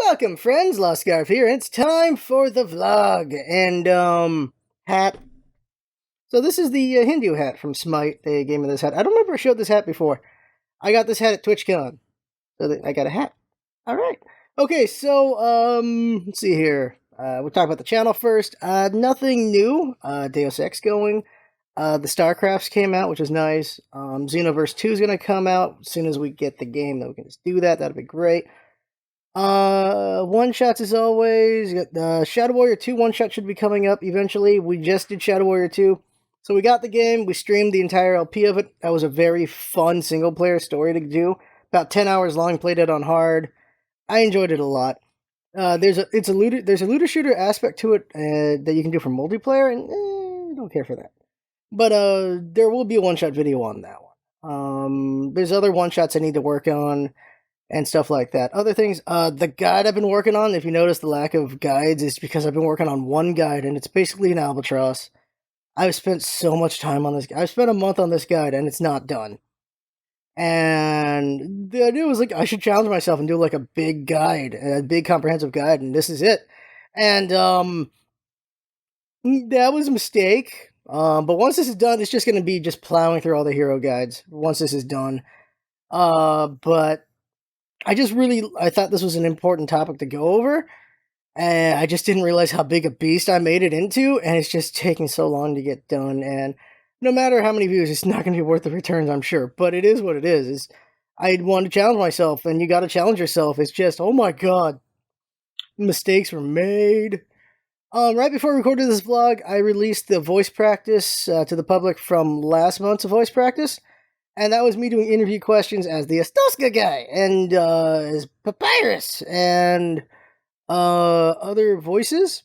Welcome, friends. Lost Scarf here. It's time for the vlog and hat. So this is the Hindu hat from Smite. They gave me this hat. I don't remember I showed this hat before. I got this hat at TwitchCon, so I got a hat. All right. Okay. So let's see here. We'll talk about the channel first. Nothing new. Deus Ex going. The StarCrafts came out, which is nice. Xenoverse 2 is gonna come out as soon as we get the game. Then we can just do that. That'd be great. One shots as always. Shadow Warrior 2 one shot should be coming up eventually. We just did Shadow Warrior 2. So we got the game, we streamed the entire LP of it. That was a very fun single player story to do. About 10 hours long, played it on hard. I enjoyed it a lot. There's a looter shooter aspect to it that you can do for multiplayer, and I don't care for that. But there will be a one shot video on that one. There's other one shots I need to work on and stuff like that. Other things, the guide I've been working on, if you notice the lack of guides, is because I've been working on one guide, and it's basically an albatross. I've spent so much time on this. I've spent a month on this guide, and it's not done. And the idea was, like, I should challenge myself and do, like, a big guide, a big comprehensive guide, and this is it. And, that was a mistake. But once this is done, it's just going to be just plowing through all the hero guides once this is done. But I thought this was an important topic to go over, and I just didn't realize how big a beast I made it into, and it's just taking so long to get done, and no matter how many views, it's not going to be worth the returns, I'm sure, but it is what it is. I want to challenge myself, and you got to challenge yourself. It's just, oh my god, mistakes were made. Right before I recorded this vlog, I released the voice practice to the public from last month's voice practice. And that was me doing interview questions as the Astoska guy, and as Papyrus, and other voices.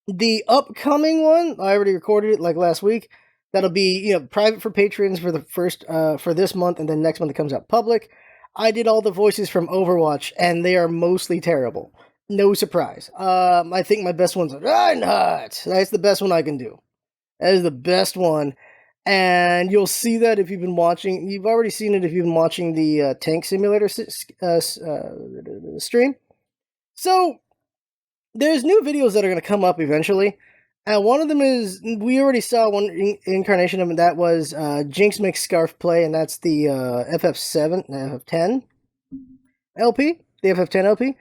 The upcoming one, I already recorded it like last week. That'll be, private for patrons for the first, for this month, and then next month it comes out public. I did all the voices from Overwatch, and they are mostly terrible. No surprise. I think my best one's Reinhardt. That's the best one I can do. That is the best one. And you'll see that if you've been watching. You've already seen it if you've been watching the Tank Simulator stream. So, there's new videos that are going to come up eventually. And one of them is, we already saw one incarnation of it. That was Jinx Makes Scarf Play, and that's the FF10 LP. The FF10 LP.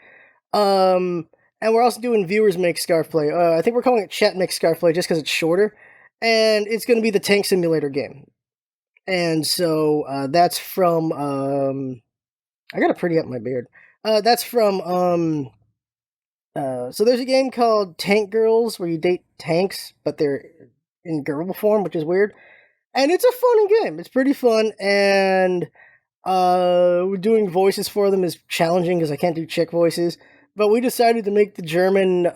And we're also doing Viewers Make Scarf Play. I think we're calling it Chat Makes Scarf Play just because it's shorter. And it's going to be the Tank Simulator game. And so, that's from, I gotta pretty up my beard. That's from, so there's a game called Tank Girls where you date tanks, but they're in girl form, which is weird. And it's a fun game. It's pretty fun. And, doing voices for them is challenging because I can't do chick voices. But we decided to make the German,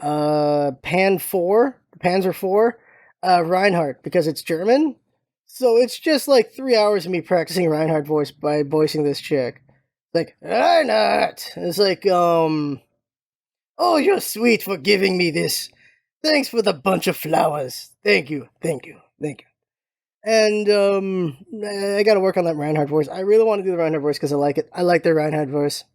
Panzer IV, Reinhardt, because it's German. So it's just like 3 hours of me practicing Reinhardt voice by voicing this chick. Like, Reinhardt! It's like, oh, you're sweet for giving me this. Thanks for the bunch of flowers. Thank you. And, I gotta work on that Reinhardt voice. I really want to do the Reinhardt voice because I like it. I like the Reinhardt voice.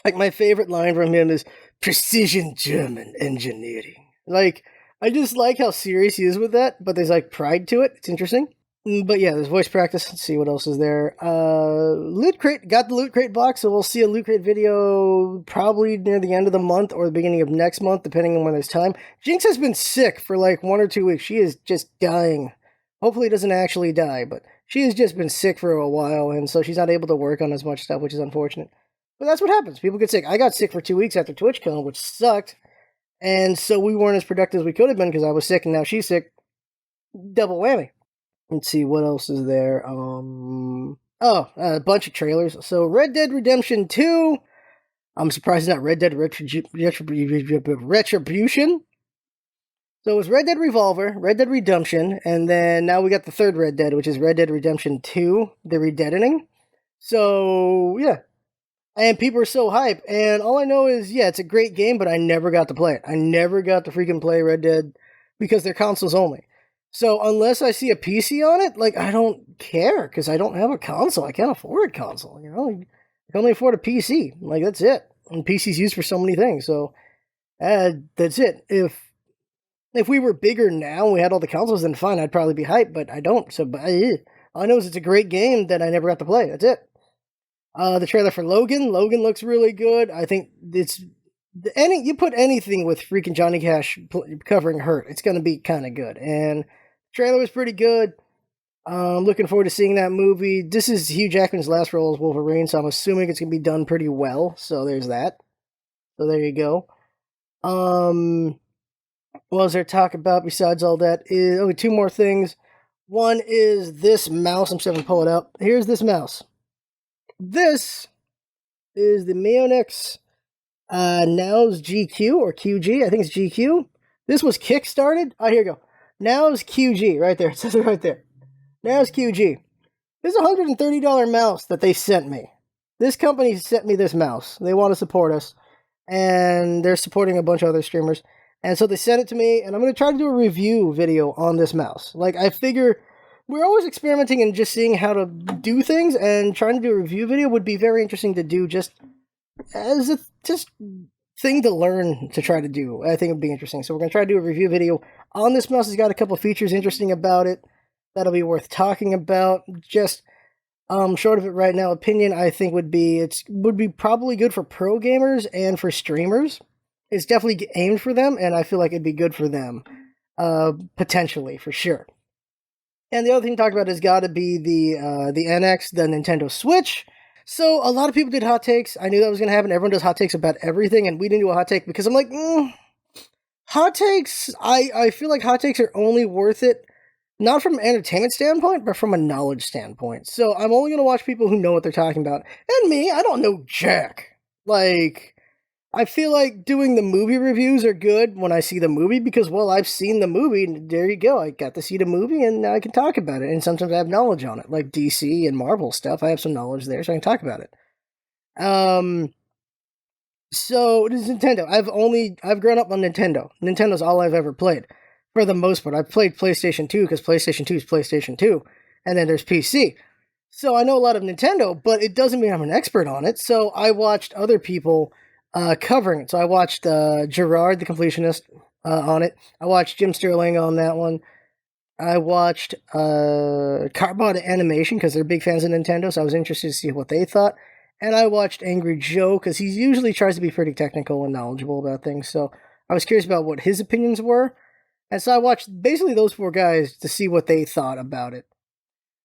Like, my favorite line from him is, precision German engineering. Like, I just like how serious he is with that, but there's, like, pride to it. It's interesting. But yeah, there's voice practice. Let's see what else is there. Loot Crate, got the Loot Crate box, so we'll see a Loot Crate video probably near the end of the month or the beginning of next month, depending on when there's time. Jinx has been sick for, like, 1 or 2 weeks. She is just dying. Hopefully doesn't actually die, but she has just been sick for a while, and so she's not able to work on as much stuff, which is unfortunate. But that's what happens. People get sick. I got sick for 2 weeks after TwitchCon, which sucked. And so we weren't as productive as we could have been because I was sick and now she's sick. Double whammy. Let's see, what else is there? A bunch of trailers. So Red Dead Redemption 2. I'm surprised it's not Red Dead Retribution. So it was Red Dead Revolver, Red Dead Redemption, and then now we got the third Red Dead, which is Red Dead Redemption 2, The Redeadening. So, yeah. And people are so hype, and all I know is, yeah, it's a great game, but I never got to play it. I never got to freaking play Red Dead because they're consoles only. So unless I see a PC on it, like, I don't care, because I don't have a console. I can't afford a console, you know? I can only afford a PC. Like, that's it. and PC's used for so many things. So that's it. If we were bigger now and we had all the consoles, then fine, I'd probably be hyped, but I don't. So all I know is it's a great game that I never got to play. That's it. The trailer for Logan looks really good. I think you put anything with freaking Johnny Cash covering Hurt, it's going to be kind of good. And the trailer was pretty good. Looking forward to seeing that movie. This is Hugh Jackman's last role as Wolverine, so I'm assuming it's going to be done pretty well. So there's that. So there you go. What was there talk about besides all that? Two more things. One is this mouse. I'm just going to pull it up. Here's this mouse. This is the Mionix Now's GQ or QG. I think it's GQ. This was kickstarted. Oh, here you go. Now's QG right there. It says it right there. Now's QG. This is a $130 mouse that they sent me. This company sent me this mouse. They want to support us, and they're supporting a bunch of other streamers. And so they sent it to me, and I'm going to try to do a review video on this mouse. Like, I figure we're always experimenting and just seeing how to do things, and trying to do a review video would be very interesting to do just as a thing to learn to try to do. I think it would be interesting. So we're going to try to do a review video on this mouse. It's got a couple features interesting about it that'll be worth talking about. Just short of it right now, opinion I think would be probably good for pro gamers and for streamers. It's definitely aimed for them, and I feel like it'd be good for them, potentially, for sure. And the other thing to talk about has got to be the NX, the Nintendo Switch. So a lot of people did hot takes. I knew that was going to happen. Everyone does hot takes about everything, and we didn't do a hot take because I'm like, hot takes, I feel like hot takes are only worth it, not from an entertainment standpoint, but from a knowledge standpoint. So I'm only going to watch people who know what they're talking about. And me, I don't know jack. Like, I feel like doing the movie reviews are good when I see the movie because, well, I've seen the movie, and there you go. I got to see the movie, and now I can talk about it. And sometimes I have knowledge on it, like DC and Marvel stuff. I have some knowledge there, so I can talk about it. So this is Nintendo. I've grown up on Nintendo. Nintendo's all I've ever played, for the most part. I've played PlayStation 2 because PlayStation 2 is PlayStation 2, and then there's PC. So I know a lot of Nintendo, but it doesn't mean I'm an expert on it. So I watched other people covering it. So I watched Gerard, the completionist, on it. I watched Jim Sterling on that one. I watched Carbot Animation because they're big fans of Nintendo, so I was interested to see what they thought. And I watched Angry Joe because he usually tries to be pretty technical and knowledgeable about things. So I was curious about what his opinions were. And so I watched basically those four guys to see what they thought about it.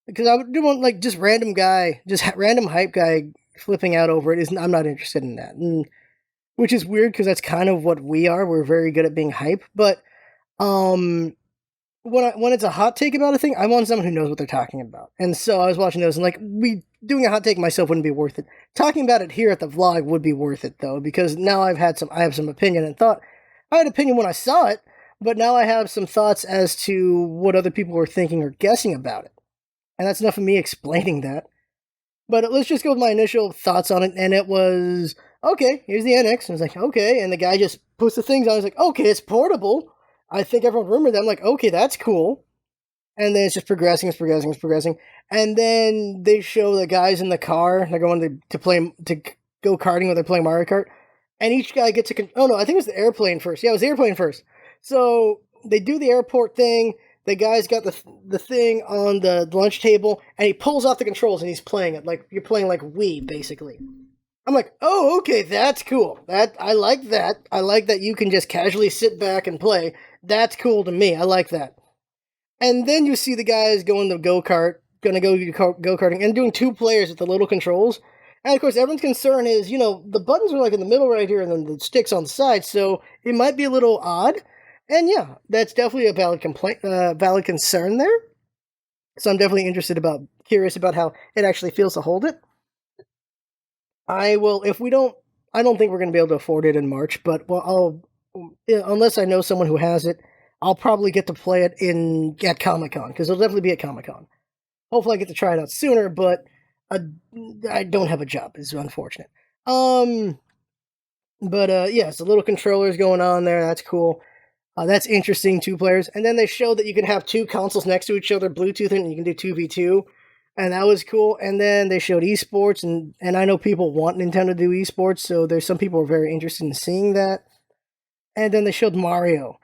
Because I would do one like just random hype guy flipping out over it. I'm not interested in that. Which is weird because that's kind of what we are. We're very good at being hype. But when it's a hot take about a thing, I want someone who knows what they're talking about. And so I was watching those, and like doing a hot take myself wouldn't be worth it. Talking about it here at the vlog would be worth it though, because now I have some opinion and thought. I had opinion when I saw it, but now I have some thoughts as to what other people were thinking or guessing about it. And that's enough of me explaining that. But let's just go with my initial thoughts on it, and it was, okay, here's the NX. And I was like, okay, and the guy just puts the things on. I was like, okay, it's portable. I think everyone remembered that. I'm like, okay, that's cool. And then it's just progressing. And then they show the guys in the car. They're going to go karting when they're playing Mario Kart. And each guy gets oh no, I think it was the airplane first. Yeah, it was the airplane first. So they do the airport thing. The guy's got the thing on the lunch table, and he pulls off the controls, and he's playing it like you're playing like Wii, basically. I'm like, oh, okay, that's cool. I like that. I like that you can just casually sit back and play. That's cool to me. I like that. And then you see the guys going to go-kart, gonna go go-karting, and doing two players with the little controls. And of course, everyone's concern is, the buttons are like in the middle right here, and then the sticks on the side, so it might be a little odd. And yeah, that's definitely a valid concern there. So I'm definitely curious about how it actually feels to hold it. I don't think we're going to be able to afford it in March, but unless I know someone who has it, I'll probably get to play it at Comic-Con, because it'll definitely be at Comic-Con. Hopefully I get to try it out sooner, but I don't have a job. It's unfortunate. Yeah, so little controllers going on there. That's cool. That's interesting, two players. And then they show that you can have two consoles next to each other, Bluetooth, and you can do 2v2. and that was cool. And then they showed esports, and I know people want Nintendo to do esports, so there's some people who are very interested in seeing that. And then they showed Mario,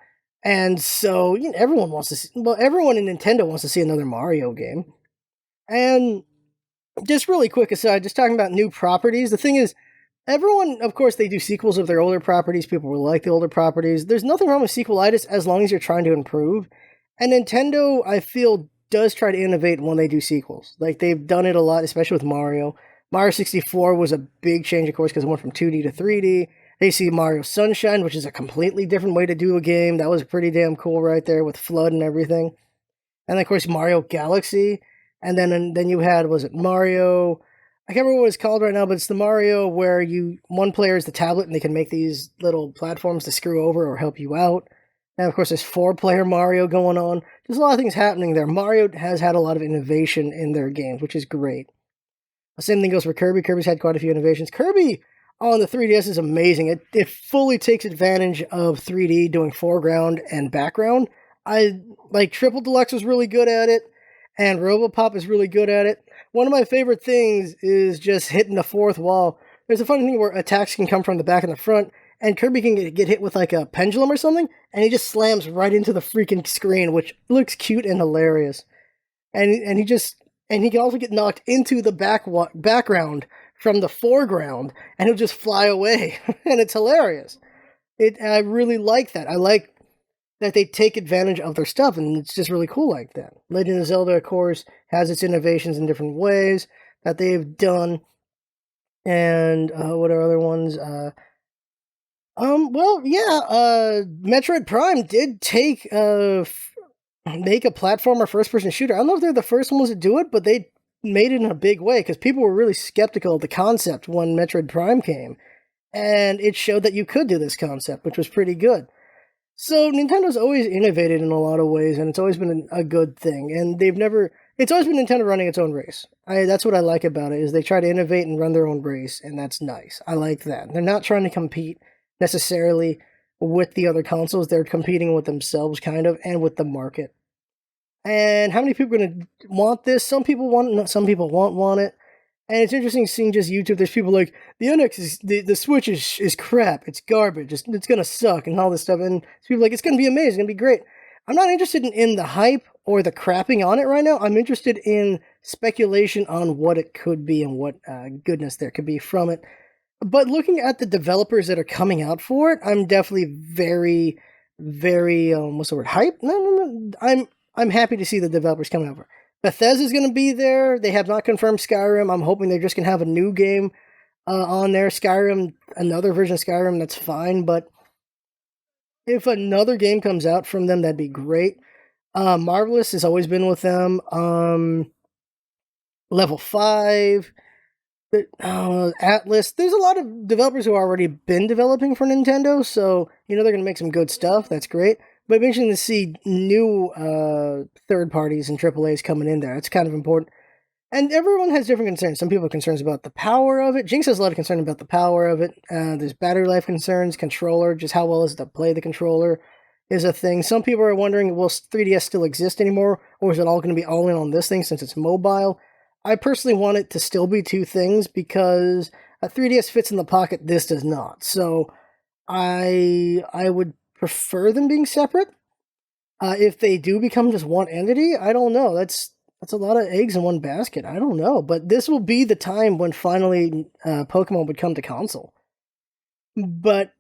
and so everyone wants to see, well, everyone in Nintendo wants to see another Mario game. And just really quick aside, just talking about new properties. The thing is, everyone, of course, they do sequels of their older properties. People will like the older properties. There's nothing wrong with sequelitis as long as you're trying to improve. And Nintendo, I feel, does try to innovate when they do sequels. Like, they've done it a lot, especially with Mario. Mario 64 was a big change, of course, because it went from 2D to 3D. They see Mario Sunshine, which is a completely different way to do a game. That was pretty damn cool right there with FLUDD and everything. And then, of course, Mario Galaxy. And then you had, was it Mario? I can't remember what it's called right now, but it's the Mario where one player is the tablet and they can make these little platforms to screw over or help you out. And of course, there's 4-player Mario going on. There's a lot of things happening there. Mario has had a lot of innovation in their games, which is great. The same thing goes for Kirby. Kirby's had quite a few innovations. Kirby on the 3DS is amazing. It fully takes advantage of 3D doing foreground and background. I like Triple Deluxe was really good at it, and Robopop is really good at it. One of my favorite things is just hitting the fourth wall. There's a funny thing where attacks can come from the back and the front, and Kirby can get hit with like a pendulum or something, and he just slams right into the freaking screen, which looks cute and hilarious. And he can also get knocked into the background from the foreground, and he'll just fly away, and it's hilarious. I really like that. I like that they take advantage of their stuff, and it's just really cool like that. Legend of Zelda, of course, has its innovations in different ways that they've done. And what are other ones? Metroid Prime did make a platformer first-person shooter. I don't know if they're the first ones to do it, but they made it in a big way because people were really skeptical of the concept when Metroid Prime came, and it showed that you could do this concept, which was pretty good. So Nintendo's always innovated in a lot of ways, and it's always been a good thing. And it's always been Nintendo running its own race. That's what I like about it, is they try to innovate and run their own race, and that's nice. I like that. They're not trying to compete necessarily with the other consoles. They're competing with themselves, kind of, and with the market. And how many people are going to want this? Some people want it, some people won't want it. And it's interesting seeing just YouTube. There's people like, the NX is, the Switch is crap. It's garbage. It's going to suck and all this stuff. And people like, it's going to be amazing. It's going to be great. I'm not interested in the hype or the crapping on it right now. I'm interested in speculation on what it could be and what goodness there could be from it. But looking at the developers that are coming out for it, I'm definitely very, very, what's the word, hype? No. I'm happy to see the developers coming over. Bethesda's going to be there. They have not confirmed Skyrim. I'm hoping they're just going to have a new game on there. Skyrim, another version of Skyrim, that's fine. But if another game comes out from them, that'd be great. Marvelous has always been with them. Level 5. Atlas. There's a lot of developers who have already been developing for Nintendo, so they're going to make some good stuff. That's great. But it'd be interesting to see new third parties and AAAs coming in there. It's kind of important. And everyone has different concerns. Some people have concerns about the power of it. Jinx has a lot of concern about the power of it. There's battery life concerns, controller, just how well is it to play the controller is a thing. Some people are wondering, will 3DS still exist anymore, or is it all going to be all in on this thing since it's mobile? I personally want it to still be two things because a 3DS fits in the pocket, this does not. So I would prefer them being separate. If they do become just one entity, I don't know. That's a lot of eggs in one basket. I don't know. But this will be the time when finally Pokemon would come to console. But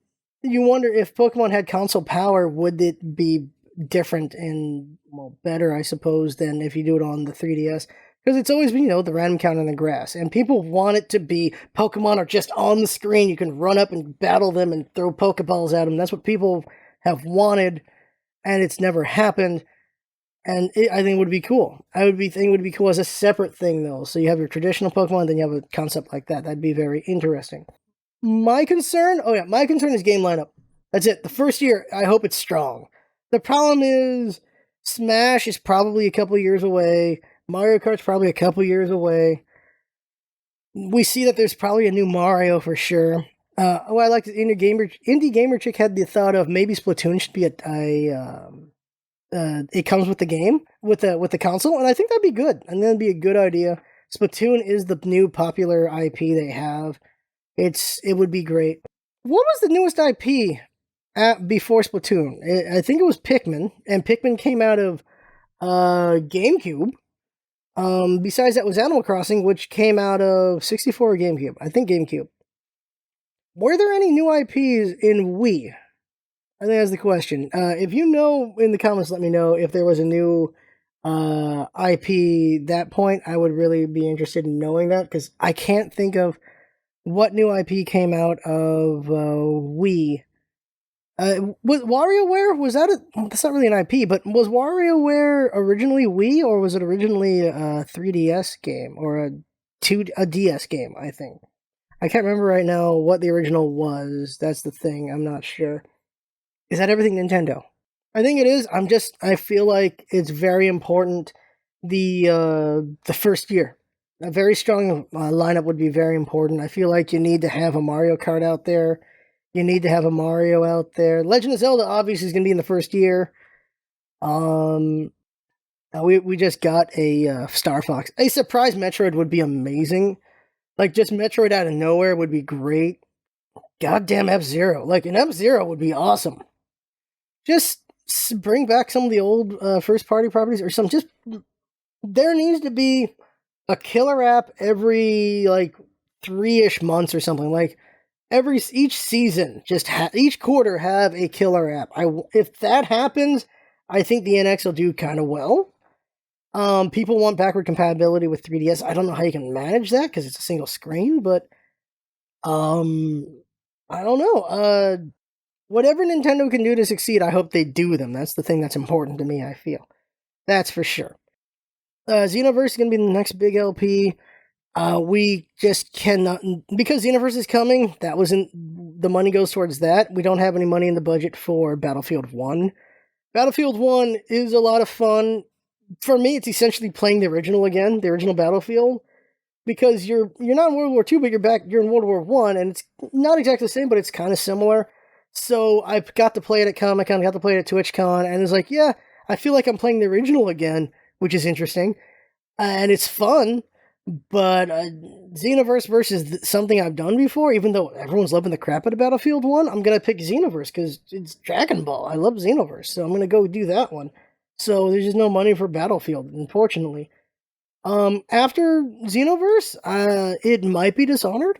you wonder if Pokemon had console power, would it be different and, better, I suppose, than if you do it on the 3DS? Because it's always been, the random counter in the grass. And people want it to be Pokemon are just on the screen. You can run up and battle them and throw Pokeballs at them. That's what people have wanted, and it's never happened. And I think it would be cool. I think it would be cool as a separate thing, though. So you have your traditional Pokemon, then you have a concept like that. That'd be very interesting. My concern is game lineup. That's it. The first year, I hope it's strong. The problem is Smash is probably a couple years away. Mario Kart's probably a couple years away. We see that there's probably a new Mario for sure. I like the Indie Gamer Chick had the thought of maybe Splatoon should be it comes with the game with the console, and I think that'd be good. And that'd be a good idea. Splatoon is the new popular IP they have. It would be great. What was the newest IP before Splatoon? I think it was Pikmin, and Pikmin came out of GameCube. Besides that was Animal Crossing, which came out of 64 or GameCube. I think GameCube. Were there any new IPs in Wii? I think that's the question. If you know in the comments, let me know if there was a new IP that point. I would really be interested in knowing that because I can't think of what new IP came out of Wii. Was WarioWare, was that that's not really an IP, but was WarioWare originally Wii or was it originally a 3DS game or a DS game, I think. I can't remember right now what the original was. That's the thing. I'm not sure. Is that everything Nintendo? I think it is. I feel like it's very important the first year. A very strong lineup would be very important. I feel like you need to have a Mario Kart out there. You need to have a Mario out there. Legend of Zelda obviously is going to be in the first year. We just got a Star Fox. A surprise Metroid would be amazing. Like just Metroid out of nowhere would be great. Goddamn F-Zero. Like an F-Zero would be awesome. Just bring back some of the old first party properties or some just there needs to be a killer app every like 3-ish months or something. Like each season, just each quarter have a killer app. If that happens, I think the NX will do kind of well. People want backward compatibility with 3DS. I don't know how you can manage that because it's a single screen, but I don't know. Whatever Nintendo can do to succeed, I hope they do them. That's the thing that's important to me, I feel. That's for sure. Xenoverse is going to be the next big LP. We just cannot, because Xenoverse is coming, the money goes towards that. We don't have any money in the budget for Battlefield 1. Battlefield 1 is a lot of fun. For me, it's essentially playing the original again, the original Battlefield, because you're not in World War II, but you're in World War I, and it's not exactly the same, but it's kind of similar. So I got to play it at Comic-Con, got to play it at TwitchCon, and it's like, yeah, I feel like I'm playing the original again, which is interesting. And it's fun, but Xenoverse versus something I've done before, even though everyone's loving the crap out of Battlefield 1, I'm going to pick Xenoverse because it's Dragon Ball. I love Xenoverse, so I'm going to go do that one. So there's just no money for Battlefield, unfortunately. After Xenoverse, it might be Dishonored.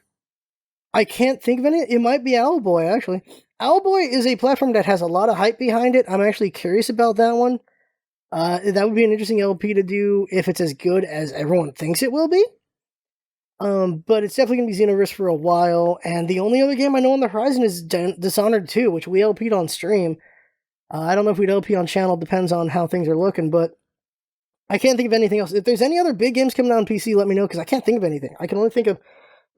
I can't think of any. It might be Owlboy, actually. Owlboy is a platform that has a lot of hype behind it. I'm actually curious about that one. That would be an interesting LP to do if it's as good as everyone thinks it will be. But it's definitely going to be Xenoverse for a while. And the only other game I know on the horizon is Dishonored 2, which we LP'd on stream. I don't know if we'd LP on channel, depends on how things are looking, but I can't think of anything else. If there's any other big games coming out on PC, let me know, because I can't think of anything. I can only think of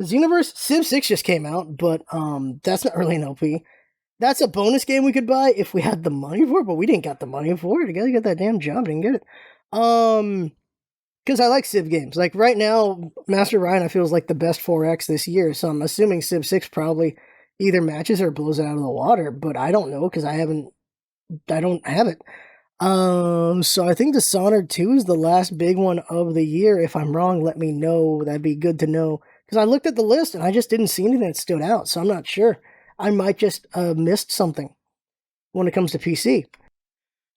Xenoverse. Civ 6 just came out, but that's not really an LP. That's a bonus game we could buy if we had the money for it, but we didn't got the money for it. I gotta get that damn job, didn't get it. Because I like Civ games. Like right now, Master Ryan I feel is like the best 4X this year, so I'm assuming Civ 6 probably either matches or blows it out of the water, but I don't know because I don't have it. So I think Dishonored 2 is the last big one of the year. If I'm wrong, let me know. That'd be good to know. Because I looked at the list and I just didn't see anything that stood out, so I'm not sure. I might just missed something when it comes to PC.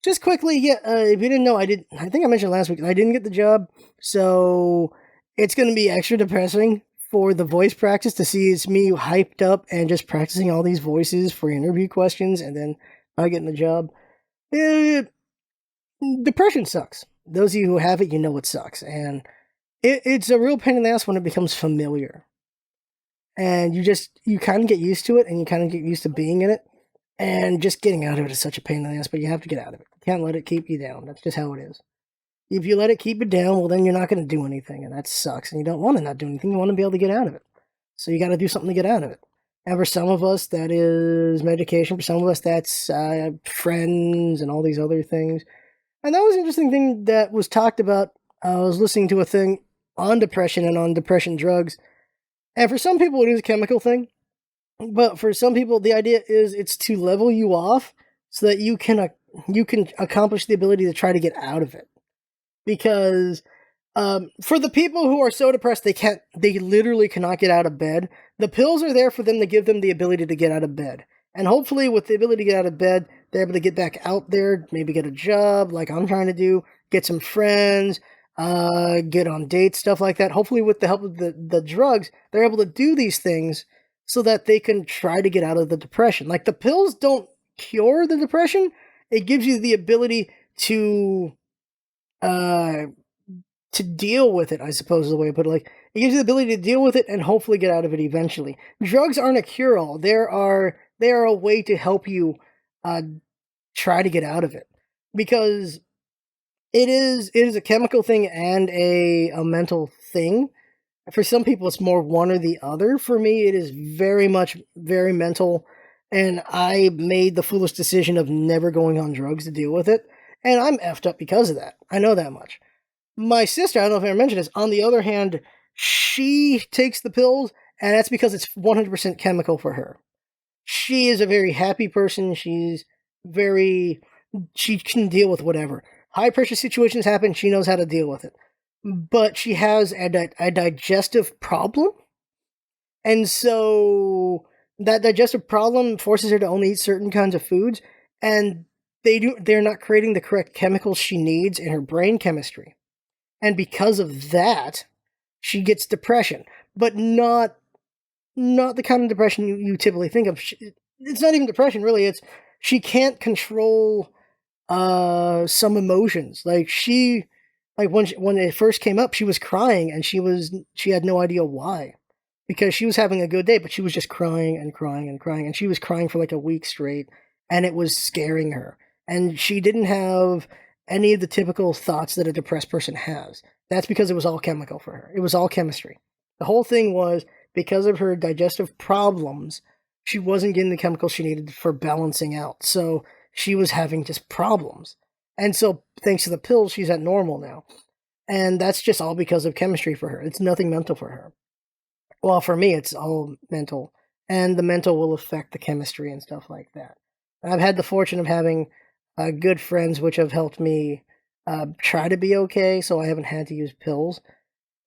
Just quickly, yeah, if you didn't know, I think I mentioned last week, I didn't get the job, so it's going to be extra depressing for the voice practice to see it's me hyped up and just practicing all these voices for interview questions and then not getting the job. Depression sucks. Those of you who have it, you know it sucks. And it's a real pain in the ass when it becomes familiar. And you kind of get used to it, and you kind of get used to being in it. And just getting out of it is such a pain in the ass, but you have to get out of it. You can't let it keep you down. That's just how it is. If you let it keep you down, well, then you're not going to do anything, and that sucks. And you don't want to not do anything. You want to be able to get out of it. So you got to do something to get out of it. And for some of us, that is medication. For some of us, that's friends and all these other things. And that was an interesting thing that was talked about. I was listening to a thing on depression and on depression drugs. And for some people, it is a chemical thing. But for some people, the idea is it's to level you off so that you can you can accomplish the ability to try to get out of it. Because for the people who are so depressed they literally cannot get out of bed, the pills are there for them to give them the ability to get out of bed. And hopefully with the ability to get out of bed, they're able to get back out there, maybe get a job like I'm trying to do, get some friends, get on dates, stuff like that. Hopefully with the help of the drugs, they're able to do these things so that they can try to get out of the depression. Like, the pills don't cure the depression, it gives you the ability to deal with it, I suppose is the way to put it. Like, it gives you the ability to deal with it and hopefully get out of it eventually. Drugs aren't a cure-all. They are a way to help you try to get out of it, because it is a chemical thing and a mental thing. For some people, it's more one or the other. For me, it is very much very mental, and I made the foolish decision of never going on drugs to deal with it, and I'm effed up because of that. I know that much. My sister, I don't know if I ever mentioned this, on the other hand, she takes the pills, and that's because it's 100% chemical for her. She is a very happy person. She can deal with whatever. High pressure situations happen, she knows how to deal with it. But she has a digestive problem, and so that digestive problem forces her to only eat certain kinds of foods, and they're not creating the correct chemicals she needs in her brain chemistry. And because of that, she gets depression, but not the kind of depression you typically think of. It's not even depression, really. It's she can't control some emotions. Like, when it first came up, she was crying, and she had no idea why, because she was having a good day, but she was just crying and crying and crying, and she was crying for like a week straight, and it was scaring her. And she didn't have any of the typical thoughts that a depressed person has. That's because it was all chemical for her. It was all chemistry. The whole thing was because of her digestive problems, she wasn't getting the chemicals she needed for balancing out. So she was having just problems. And so thanks to the pills, she's at normal now. And that's just all because of chemistry for her. It's nothing mental for her. Well, for me, it's all mental. And the mental will affect the chemistry and stuff like that. And I've had the fortune of having good friends which have helped me try to be okay, so I haven't had to use pills.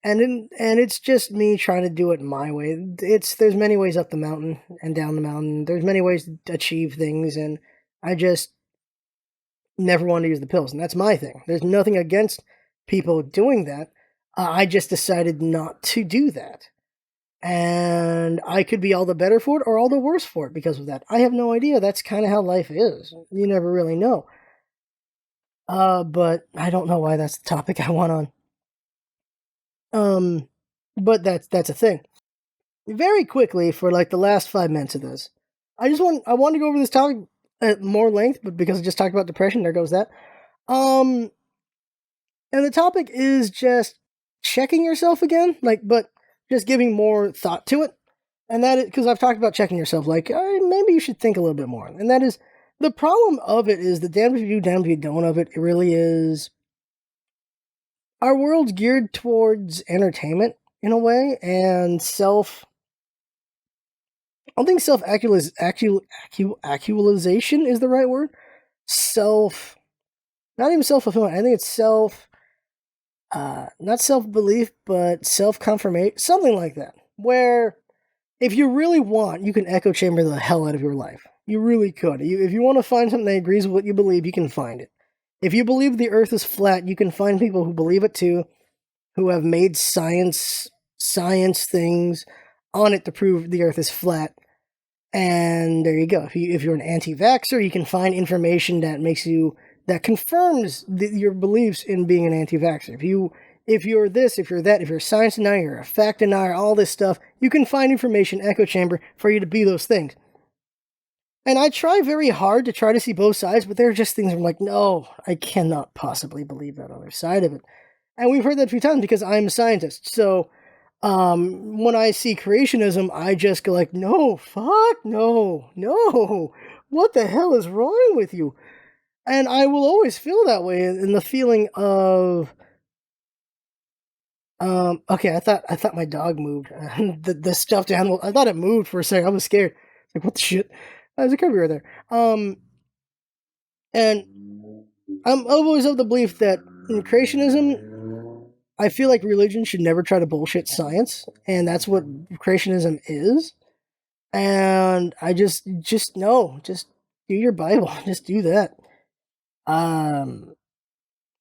And it's just me trying to do it my way. There's many ways up the mountain and down the mountain. There's many ways to achieve things, and I just never wanted to use the pills, and that's my thing. There's nothing against people doing that. I just decided not to do that. And I could be all the better for it or all the worse for it because of that. I have no idea. That's kind of how life is. You never really know. But I don't know why that's the topic I want on. But that's a thing. Very quickly, for like the last 5 minutes of this, I want to go over this topic at more length, but because I just talked about depression, there goes that. And the topic is just checking yourself again, but just giving more thought to it. And that is because I've talked about checking yourself, maybe you should think a little bit more. And that is, the problem of it is the damned if you do, damned if you don't of it. It really is. Our world's geared towards entertainment in a way, and I don't think self-actualization is the right word. Not even self-fulfillment. I think it's not self-belief, but self-confirmation, something like that. Where if you really want, you can echo chamber the hell out of your life. You really could. If you want to find something that agrees with what you believe, you can find it. If you believe the earth is flat, you can find people who believe it too, who have made science things on it to prove the earth is flat. And there you go. If you're an anti-vaxxer, you can find information that confirms your beliefs in being an anti-vaxxer. If you're this, if you're that, if you're a science denier, you're a fact denier, all this stuff, you can find information, echo chamber, for you to be those things. And I try very hard to try to see both sides, but there are just things where I'm like, no, I cannot possibly believe that other side of it. And we've heard that a few times because I'm a scientist. So when I see creationism, I just go like, no, fuck, no, what the hell is wrong with you? And I will always feel that way, in the feeling of, okay, I thought my dog moved. The stuffed animal, I thought it moved for a second. I was scared. Like, what the shit? There's a cubby right there. And I'm always of the belief that in creationism, I feel like religion should never try to bullshit science, and that's what creationism is. And I just no, just do your Bible, just do that. Um,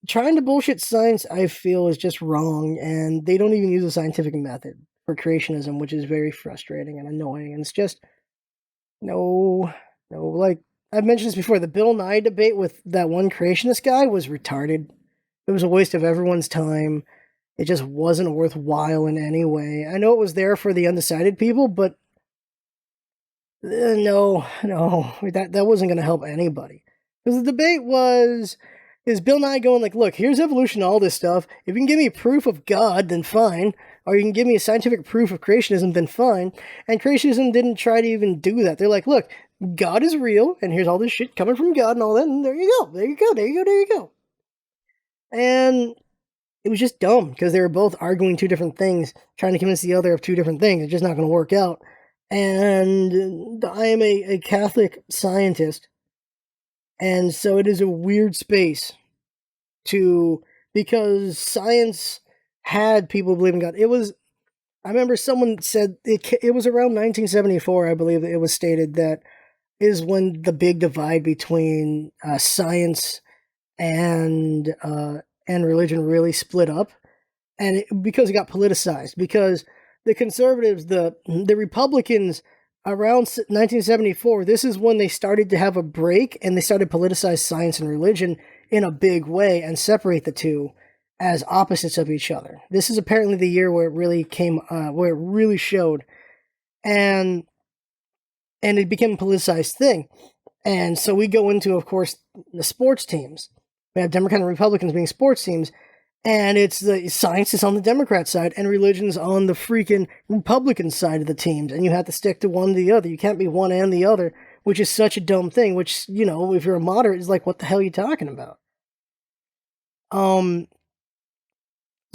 Trying to bullshit science, I feel, is just wrong, and they don't even use a scientific method for creationism, which is very frustrating and annoying. And it's just no, no. Like I've mentioned this before, the Bill Nye debate with that one creationist guy was retarded. It was a waste of everyone's time. It just wasn't worthwhile in any way. I know it was there for the undecided people, but no, that wasn't going to help anybody. Because the debate was, is Bill Nye going like, look, here's evolution, all this stuff. If you can give me proof of God, then fine. Or you can give me a scientific proof of creationism, then fine. And creationism didn't try to even do that. They're like, look, God is real, and here's all this shit coming from God and all that, and there you go, there you go, there you go, there you go. And it was just dumb because they were both arguing two different things, trying to convince the other of two different things. It's just not going to work out. And I am a Catholic scientist, and so it is a weird space because science had people believing God. I remember someone said it was around 1974, I believe, that it was stated that is when the big divide between science and religion really split up, and because it got politicized. Because the conservatives, the Republicans, around 1974, this is when they started to have a break and they started to politicize science and religion in a big way and separate the two as opposites of each other. This is apparently the year where it really where it really showed, and it became a politicized thing. And so we go into, of course, the sports teams. We have Democrats and Republicans being sports teams, and it's the science is on the Democrat side and religion's on the freaking Republican side of the teams, and you have to stick to one or the other. You can't be one and the other, which is such a dumb thing, which, if you're a moderate, is like, what the hell are you talking about?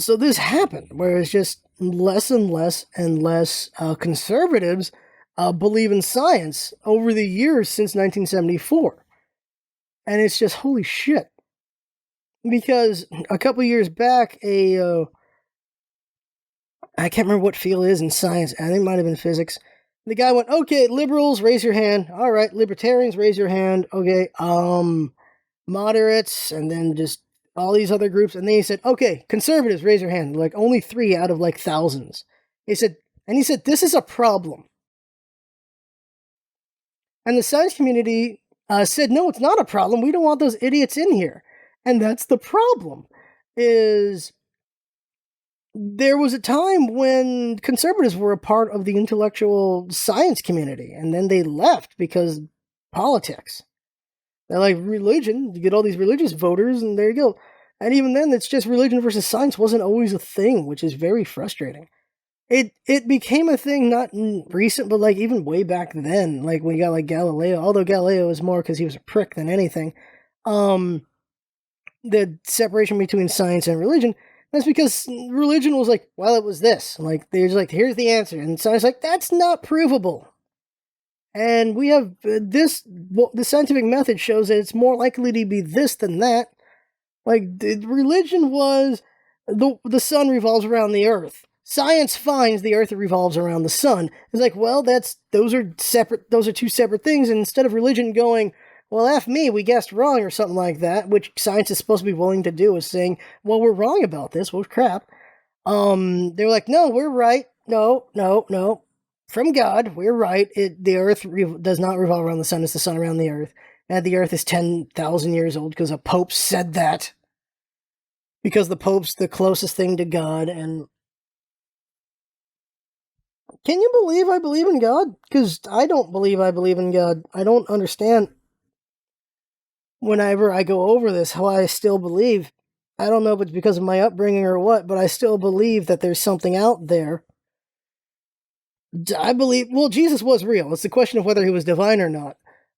So this happened, where it's just less and less and less conservatives believe in science over the years since 1974. And it's just, holy shit. Because a couple years back, I can't remember what field it is in science. I think it might have been physics. The guy went, okay, liberals, raise your hand. All right, libertarians, raise your hand. Okay, moderates, and then just all these other groups. And then he said, okay, conservatives, raise your hand. Like only 3 out of like thousands. He said, this is a problem. And the science community said, no, it's not a problem. We don't want those idiots in here. And that's the problem, is there was a time when conservatives were a part of the intellectual science community, and then they left because politics. They're like, religion, you get all these religious voters, and there you go. And even then, it's just religion versus science wasn't always a thing, which is very frustrating. It became a thing not recent, but like even way back then, like when you got like Galileo, although Galileo was more because he was a prick than anything. The separation between science and religion, that's because religion was like, well, it was this. Like, they're just like, here's the answer. And science like, that's not provable. And we have the scientific method shows that it's more likely to be this than that. Like, religion was the sun revolves around the earth. Science finds the earth revolves around the sun. It's like, well, those are two separate things. And instead of religion going, well, F me, we guessed wrong or something like that, which science is supposed to be willing to do, is saying, well, we're wrong about this. Well, crap. They're like, no, we're right. No. From God, we're right. The earth does not revolve around the sun. It's the sun around the earth. And the earth is 10,000 years old because a pope said that. Because the pope's the closest thing to God. And can you believe I believe in God? Because I don't believe I believe in God. I don't understand, whenever I go over this, how I still believe. I don't know if it's because of my upbringing or what, but I still believe that there's something out there. I believe, well, Jesus was real. It's a question of whether he was divine or not.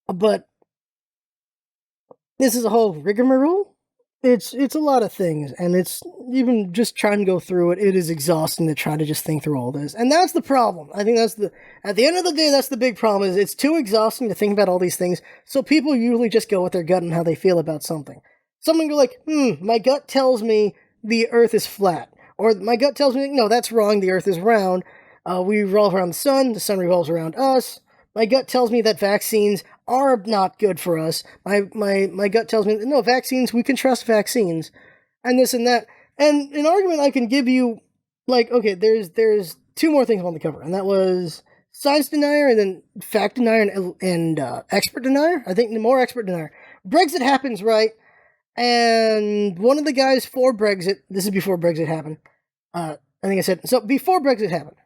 But this is a whole rigmarole. It's a lot of things, and it's even just trying to go through it. It is exhausting to try to just think through all this, and that's the problem. I think that's at the end of the day, that's the big problem. Is it's too exhausting to think about all these things. So people usually just go with their gut and how they feel about something. Someone go like, my gut tells me the Earth is flat, or my gut tells me no, that's wrong. The Earth is round. We revolve around the sun revolves around us. My gut tells me that vaccines are not good for us. My gut tells me, no, vaccines, we can trust vaccines. And this and that. And an argument I can give you, like, okay, there's two more things I want to cover. And that was science denier and then fact denier and expert denier. I think the more expert denier. Brexit happens, right? And one of the guys for Brexit, this is before Brexit happened. I think I said, so before Brexit happened,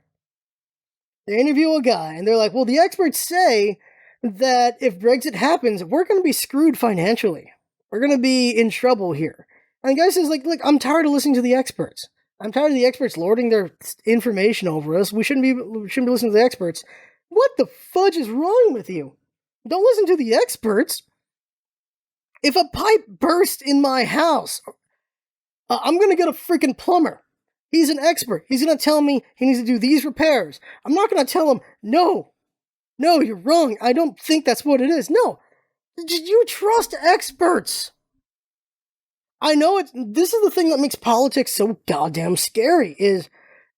they interview a guy, and they're like, well, the experts say that if Brexit happens, we're going to be screwed financially. We're going to be in trouble here. And the guy says, like, look, I'm tired of listening to the experts. I'm tired of the experts lording their information over us. We shouldn't be listening to the experts. What the fudge is wrong with you? Don't listen to the experts. If a pipe bursts in my house, I'm going to get a freaking plumber. He's an expert. He's going to tell me he needs to do these repairs. I'm not going to tell him, no, you're wrong. I don't think that's what it is. No, you trust experts. I know this is the thing that makes politics so goddamn scary, is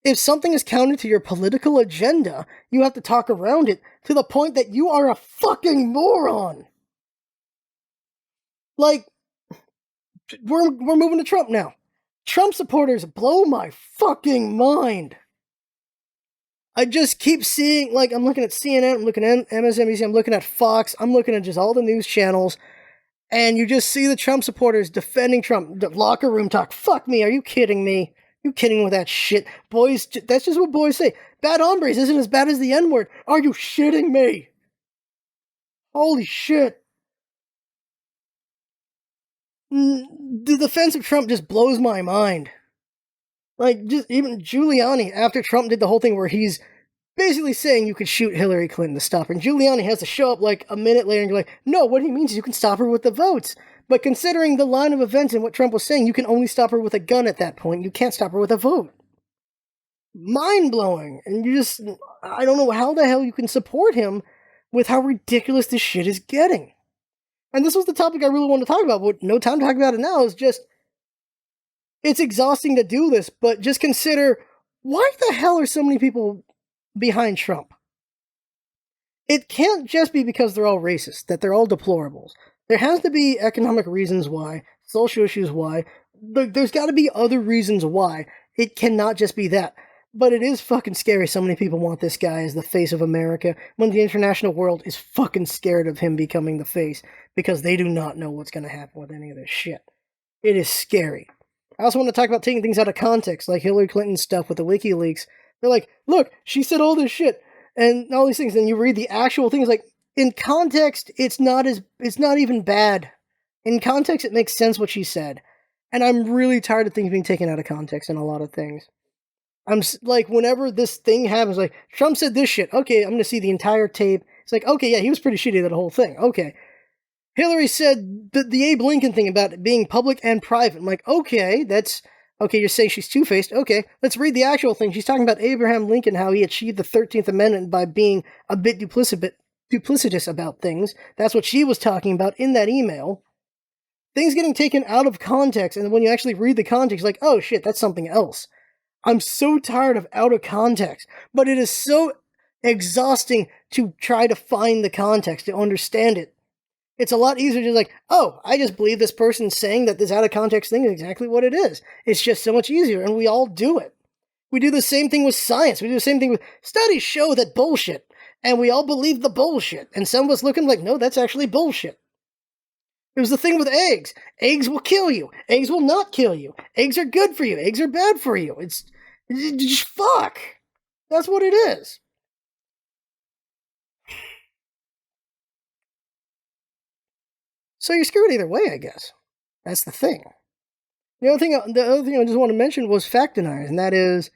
if something is counter to your political agenda, you have to talk around it to the point that you are a fucking moron. Like, we're moving to Trump now. Trump supporters blow my fucking mind. I just keep seeing, like, I'm looking at CNN, I'm looking at MSNBC, I'm looking at Fox, I'm looking at just all the news channels, and you just see the Trump supporters defending Trump. The locker room talk. Fuck me, are you kidding me? You kidding with that shit? Boys, that's just what boys say. Bad hombres isn't as bad as the N-word. Are you shitting me? Holy shit. The defense of Trump just blows my mind. Like, just even Giuliani, after Trump did the whole thing where he's basically saying you could shoot Hillary Clinton to stop her, and Giuliani has to show up like a minute later and you're like, no, what he means is you can stop her with the votes. But considering the line of events and what Trump was saying, you can only stop her with a gun at that point. You can't stop her with a vote. Mind-blowing. And you just, I don't know how the hell you can support him with how ridiculous this shit is getting. And this was the topic I really wanted to talk about, but no time to talk about it now. Is just, it's exhausting to do this, but just consider, why the hell are so many people behind Trump? It can't just be because they're all racist, that they're all deplorables. There has to be economic reasons why, social issues why. There's got to be other reasons why. It cannot just be that. But it is fucking scary so many people want this guy as the face of America when the international world is fucking scared of him becoming the face because they do not know what's going to happen with any of this shit. It is scary. I also want to talk about taking things out of context, like Hillary Clinton stuff with the WikiLeaks. They're like, look, she said all this shit and all these things, and you read the actual things, like, in context, it's not even bad. In context, it makes sense what she said. And I'm really tired of things being taken out of context in a lot of things. I'm like, whenever this thing happens, like, Trump said this shit. Okay, I'm going to see the entire tape. It's like, okay, yeah, he was pretty shitty, that whole thing. Okay. Hillary said the Abe Lincoln thing about it being public and private. I'm like, okay, okay, you're saying she's two-faced. Okay, let's read the actual thing. She's talking about Abraham Lincoln, how he achieved the 13th Amendment by being a bit duplicitous about things. That's what she was talking about in that email. Things getting taken out of context, and when you actually read the context, like, oh shit, that's something else. I'm so tired of out of context, but it is so exhausting to try to find the context, to understand it. It's a lot easier to like, oh, I just believe this person's saying that this out of context thing is exactly what it is. It's just so much easier, and we all do it. We do the same thing with science. We do the same thing with studies show that bullshit, and we all believe the bullshit. And some of us looking like, no, that's actually bullshit. It was the thing with eggs. Eggs will kill you. Eggs will not kill you. Eggs are good for you. Eggs are bad for you. It's just fuck. That's what it is. So you're screwed either way, I guess. That's the thing. The other thing I just want to mention was fact deniers, and that is,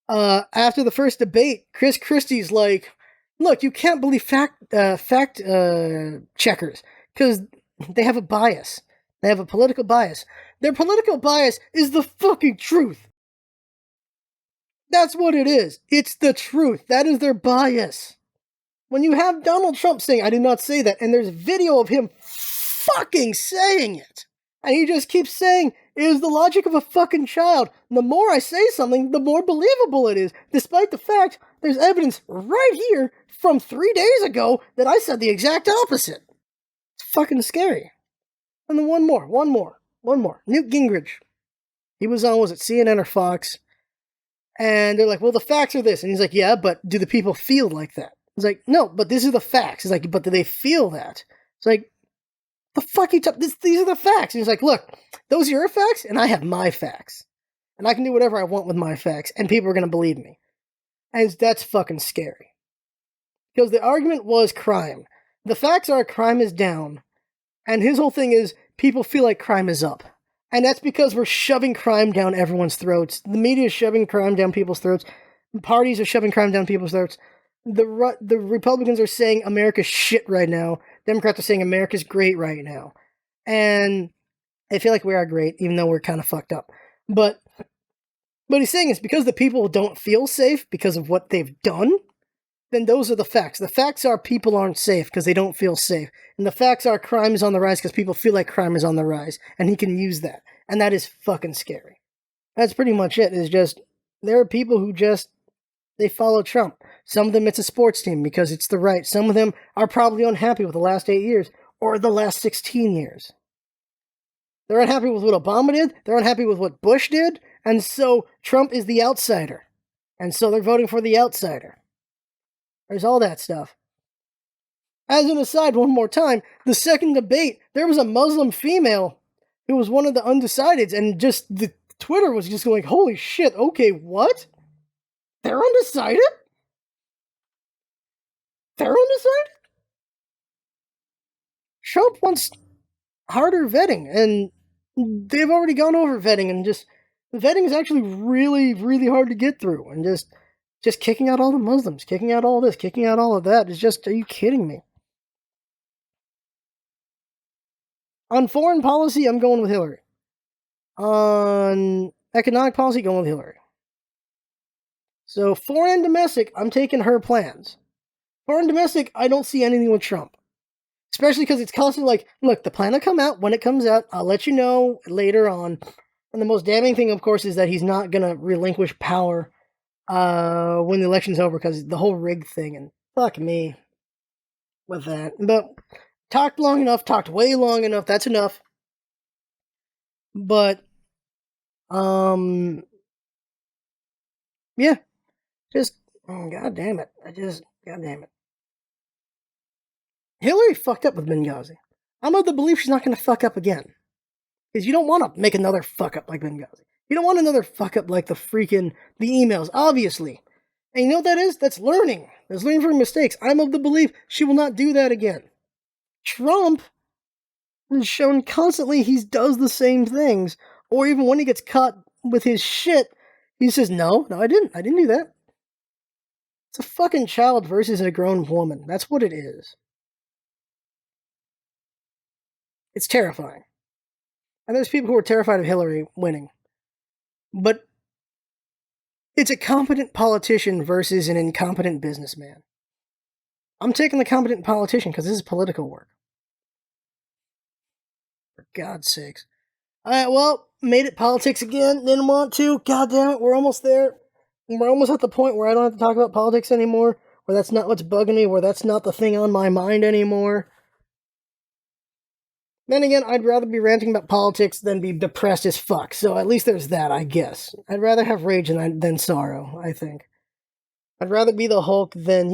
after the first debate, Chris Christie's like, look, you can't believe fact checkers because they have a bias. They have a political bias. Their political bias is the fucking truth. That's what it is. It's the truth. That is their bias. When you have Donald Trump saying, I did not say that, and there's video of him fucking saying it, and he just keeps saying, it is the logic of a fucking child. The more I say something, the more believable it is, despite the fact there's evidence right here from 3 days ago that I said the exact opposite. It's fucking scary. And then one more. Newt Gingrich. He was on, was it CNN or Fox? And they're like, well, the facts are this. And he's like, yeah, but do the people feel like that? He's like, no, but these are the facts. He's like, but do they feel that? It's like, the fuck you these are the facts. And he's like, look, those are your facts, and I have my facts. And I can do whatever I want with my facts, and people are going to believe me. And that's fucking scary. Because the argument was crime. The facts are crime is down. And his whole thing is people feel like crime is up. And that's because we're shoving crime down everyone's throats. The media is shoving crime down people's throats. Parties are shoving crime down people's throats. The Republicans are saying America's shit right now. Democrats are saying America's great right now. And I feel like we are great, even though we're kind of fucked up. But he's saying it's because the people don't feel safe because of what they've done. Then those are the facts. The facts are people aren't safe because they don't feel safe. And the facts are crime is on the rise because people feel like crime is on the rise. And he can use that. And that is fucking scary. That's pretty much it. It's just, there are people who just, they follow Trump. Some of them it's a sports team because it's the right. Some of them are probably unhappy with the last 8 years or the last 16 years. They're unhappy with what Obama did. They're unhappy with what Bush did. And so Trump is the outsider. And so they're voting for the outsider. There's all that stuff. As an aside, one more time, the second debate, there was a Muslim female who was one of the undecideds, and just the Twitter was just going, holy shit, okay, what? They're undecided? They're undecided? Trump wants harder vetting, and they've already gone over vetting, and just, the vetting is actually really, really hard to get through, and just kicking out all the Muslims, kicking out all this, kicking out all of that is just, are you kidding me? On foreign policy, I'm going with Hillary. On economic policy, going with Hillary. So foreign and domestic, I'm taking her plans. Foreign and domestic, I don't see anything with Trump. Especially because it's constantly like, look, the plan will come out. When it comes out, I'll let you know later on. And the most damning thing, of course, is that he's not going to relinquish power when the election's over because the whole rig thing, and fuck me with that. But talked long enough, talked way long enough, that's enough. But, yeah, just, god damn it. God damn it. Hillary fucked up with Benghazi. I'm of the belief she's not going to fuck up again. Because you don't want to make another fuck up like Benghazi. You don't want another fuck up like the emails, obviously. And you know what that is? That's learning. That's learning from mistakes. I'm of the belief she will not do that again. Trump has shown constantly he does the same things. Or even when he gets caught with his shit, he says, no, I didn't do that. It's a fucking child versus a grown woman. That's what it is. It's terrifying. And there's people who are terrified of Hillary winning. But it's a competent politician versus an incompetent businessman. I'm taking the competent politician because this is political work. For God's sakes. Alright, well, made it politics again. Didn't want to. God damn it, we're almost there. We're almost at the point where I don't have to talk about politics anymore. Where that's not what's bugging me. Where that's not the thing on my mind anymore. Then again, I'd rather be ranting about politics than be depressed as fuck. So at least there's that, I guess. I'd rather have rage than sorrow, I think. I'd rather be the Hulk than,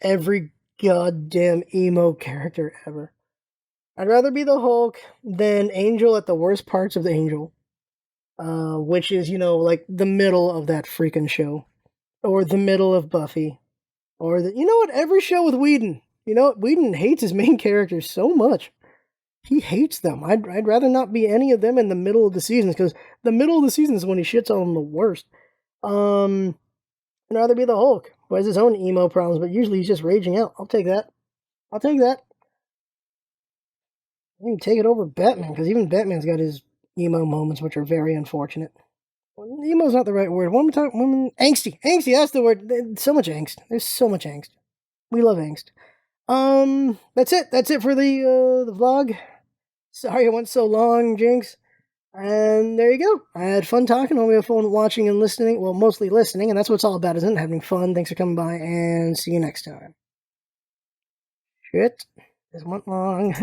every goddamn emo character ever. I'd rather be the Hulk than Angel at the worst parts of the Angel. Which is, like the middle of that freaking show. Or the middle of Buffy. Or every show with Whedon. Whedon hates his main characters so much. He hates them. I'd rather not be any of them in the middle of the seasons, because the middle of the season is when he shits on them the worst. I'd rather be the Hulk, who has his own emo problems, but usually he's just raging out. I'll take that. I can take it over Batman, because even Batman's got his emo moments, which are very unfortunate. Well, emo's not the right word. Angsty. Angsty, that's the word. There's so much angst. There's so much angst. We love angst. That's it. That's it for the vlog. Sorry it went so long, Jinx. And there you go. I had fun talking. Hope you have fun watching and listening. Well, mostly listening, and that's what it's all about, isn't it? Having fun. Thanks for coming by, and see you next time. Shit. This went long.